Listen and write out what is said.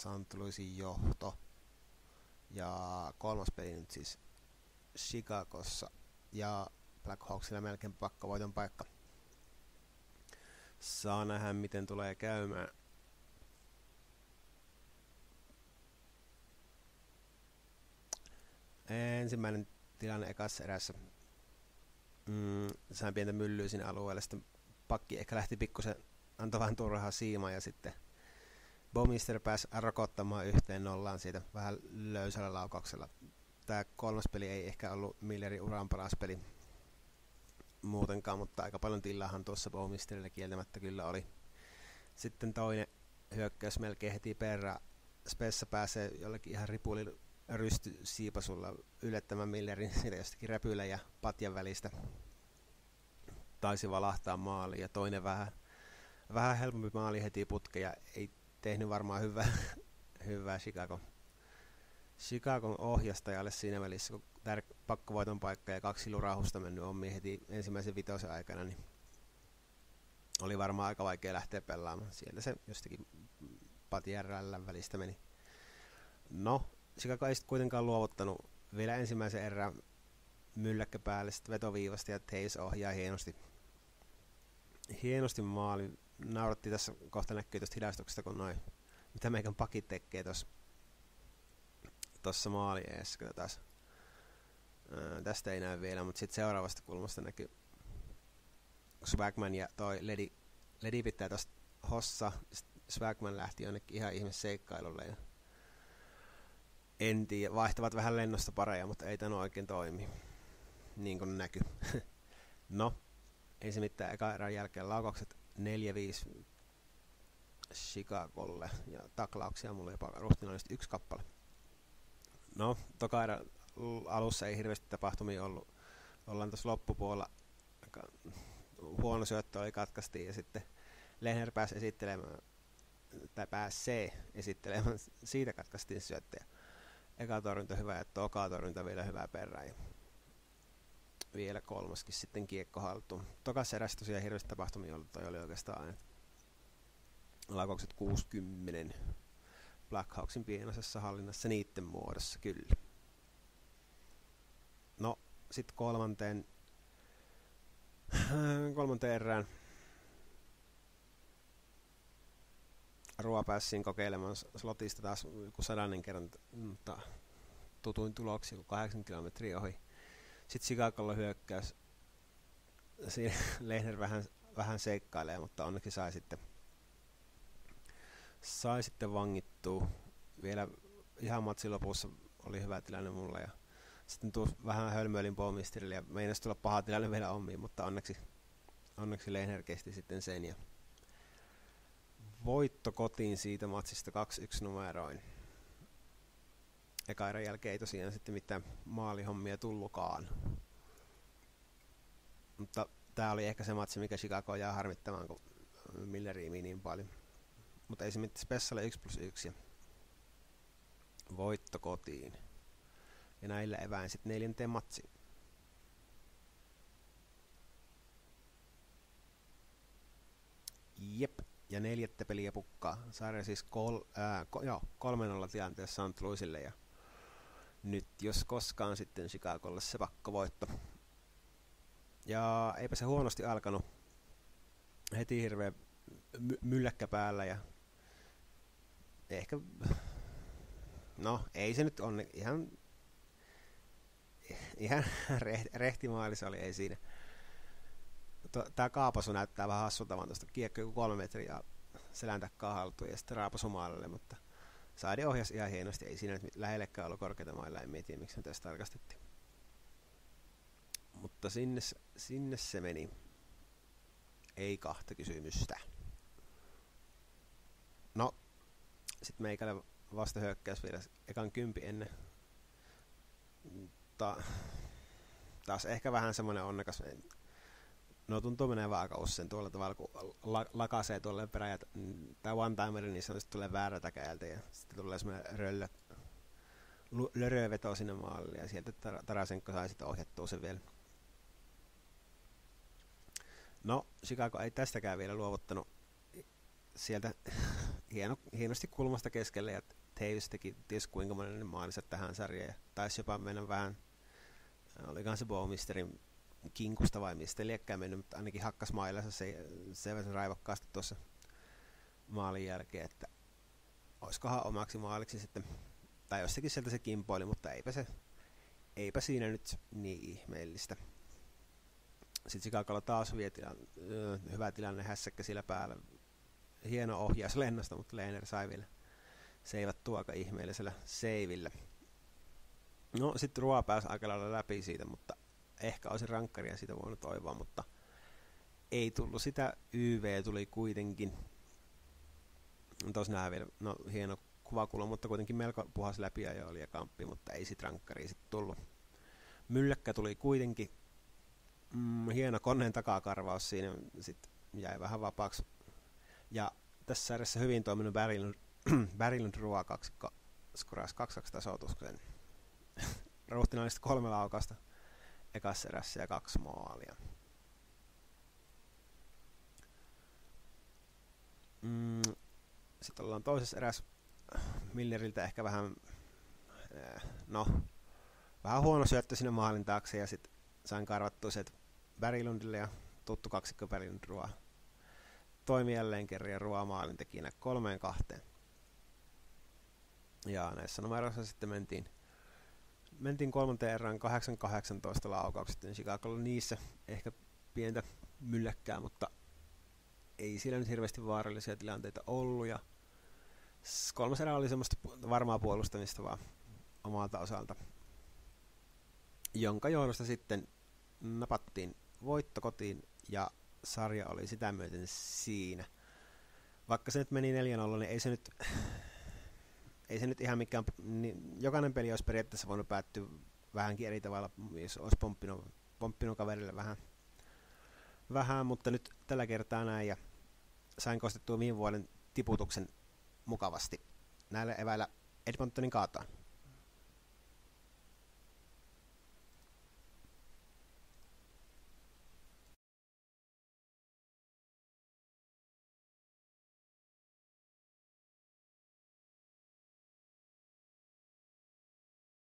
St. Louisin johto. Ja kolmas peli nyt siis Chicagossa. Ja Blackhawksilla melkein pakkovoiton paikka. Saa nähdä miten tulee käymään. Ensimmäinen tilanne ekassa erässä. Sain pientä myllyä sinne alueelle. Sitten pakki ehkä lähti pikkusen, antoi vähän turhaa siimaa ja sitten Bouwmeester pääsi rokottamaan 1-0 siitä vähän löysällä laukauksella. Tämä kolmas peli ei ehkä ollut Millerin uran paras peli muutenkaan, mutta aika paljon tilahan tuossa Bouwmeesterille kieltämättä kyllä oli. Sitten toinen hyökkäys melkein heti perään. Spessa pääsee jollekin ihan ripuli rystysiipasulla yllättämään Millerin siitä jostakin räpylä ja patjan välistä. Taisi valahtaa maaliin ja toinen vähän helpompi maali heti putkeen ja ei tehnyt varmaan hyvää Chicagon ohjastajalle siinä välissä, kun pakkovoiton paikka ja 2 lurahusta mennyt ommiin heti ensimmäisen vitosen aikana, niin oli varmaan aika vaikea lähteä pelaamaan. Sieltä se jostakin patjärrällä välistä meni. No, Chicago ei sitten kuitenkaan luovuttanut vielä ensimmäisen erään mylläkkä päälle sitten vetoviivasta ja Tays ohjaa hienosti maali. Nauratti tässä kohta näkyy tuosta hidastuksesta, kun mitä meikän pakit tekee tuossa maali eessä. Tästä ei näy vielä, mutta sitten seuraavasta kulmasta näkyy Swagman ja toi Ledi pitää tosta hossa. Swagman lähti jonnekin ihan ihme seikkailulle ja en tiedä, vaihtavat vähän lennosta pareja, mutta ei tämä oikein toimi, niin kuin näkyy. No, ei se mitään, eka erän jälkeen laukaukset 4-5 Chicagolle ja taklauksia mulla jopa ruhtinaallisesti 1 kappale. No, toka erän alussa ei hirveästi tapahtumia ollut. Ollaan tuossa loppupuolella, huono syöttö oli katkaistiin ja sitten Lehner pääsi esittelemään, siitä katkaistiin syöttöjä. Eka torjunta hyvä ja toka torjunta vielä hyvää perään. Ja vielä kolmaskin sitten kiekko haltuun. Tokassa erässä tosiaan hirveästi tapahtumia ollut, toi oli oikeastaan aina. Laukaukset 60. Blackhawksin pienoisessa hallinnassa niitten muodossa, kyllä. No, sitten kolmanteen erään. Rua pääsi kokeilemaan slotista taas joku 100 kerran, mutta tutuin tuloksia, kun 8 kilometriä ohi. Sitten Chicagolla hyökkäys. Siinä Lehner vähän seikkailee, mutta onneksi sai sitten vangittua. Vielä ihan matsin lopussa oli hyvä tilanne mulla. Ja sitten vähän hölmöilin Bouwmeesterille ja meinasi tulla paha tilanne vielä omiin, mutta onneksi Lehner kesti sitten sen. Ja voitto kotiin siitä matsista 2-1 numeroin. Eka erän jälkeen ei tosiaan sitten mitään maalihommia tullukaan. Mutta tää oli ehkä se matsi, mikä Chicago jää harmittamaan, kun Miller riimii niin paljon. Mutta ei se mitään, Spessalle 1+1 ja voitto kotiin. Ja näillä eväin sitten 4. matsiin. Jep. Ja 4. peliä pukkaa. Sarja siis 3-0 tilanteessa St. Louisille ja nyt jos koskaan sitten Chicagolle se pakkovoitto. Ja eipä se huonosti alkanut. Heti hirveä mylläkkä päällä ja ehkä, no ei se nyt on ihan rehtimaali se oli, ei siinä. Tää kaapasu näyttää vähän hassulta, vaan tuosta kiekko joku 3 metriä selän takkaa haltuun ja sitten raapasu maalille, mutta Saadi ohjasi ihan hienosti, ei siinä nyt lähellekään ollut korkeita mailla, en tiedä miksi me tässä tarkastettiin. Mutta sinne se meni. Ei kahta kysymystä. No, sitten meikälle vastahyökkäys vielä ekan 10 ennen. Taas ehkä vähän semmonen onnekas. No tuntuu menevän aika usein tuolla tavalla, kun lakasee tuolle perään ja tää one-timeri, niin sanotusti tulee väärältä käältä ja sitten tulee semmoinen löröveto sinne maalle ja sieltä Tarasenko sai sitten ohjattua sen vielä. No, Chicago ei tästäkään vielä luovuttanut sieltä hienosti kulmasta keskelle, ja Taves teki ties kuinka monen maalinsa tähän sarjaan, ja taisi jopa mennä vähän, olikohan se Bowmisterin kinkusta vai mistä liekkään mennyt, mutta ainakin hakkas mailansa se raivokkaasti tuossa maalin jälkeen, että olisikohan omaksi maaliksi sitten, tai jostakin sieltä se kimpoili, mutta eipä siinä nyt niin ihmeellistä. Sitten Chicagolla taas hyvä tilanne, hässäkkä sillä päällä. Hieno ohjaus lennosta, mutta Lehner sai vielä seivattua aika ihmeellisellä seivillä. No sitten Roa pääsi aika lailla läpi siitä, mutta ehkä olisi rankkaria siitä voinut toivoa, mutta ei tullut sitä. YV tuli kuitenkin. Tuossa nähdään vielä, no hieno kuvakulma, mutta kuitenkin melko puhas läpi ja oli ja kamppi, mutta ei sit rankkaria sit tullut. Mylläkkä tuli kuitenkin. Hieno koneen takakarvaus siinä, sitten jäi vähän vapaaksi. Ja tässä sarjassa hyvin toiminut Berglund Roa kaksikko skorasi 2-2 tasoituksen. Ruhtinaalista 3 laukausta ekassa erässä ja 2 maalia. Sitten ollaan toisessa erässä. Milleriltä ehkä vähän huono syöttö sinne maalin taakse ja sitten sain karvattua se Berglundille ja tuttu kaksikko Berglund Roa. Toimi jälleen kerran ja Roa maalintekijänä 3-2. Ja näissä numeroissa sitten mentiin kolmanteen erään 8-18 laukaukset, niin Chicagolla niissä ehkä pientä mylläkkää, mutta ei siellä nyt hirveästi vaarallisia tilanteita ollut. Ja kolmas erä oli semmoista varmaa puolustamista vaan omalta osalta, jonka johdosta sitten napattiin voitto kotiin ja sarja oli sitä myöten siinä. Vaikka se nyt meni 4-0, niin ei se nyt ihan mikään, niin jokainen peli olisi periaatteessa voinut päättyä vähänkin eri tavalla, jos olisi pomppinut kaverille vähän, mutta nyt tällä kertaa näin ja sain kostettua viime vuoden tiputuksen mukavasti. Näillä eväillä Edmontonin kaataan.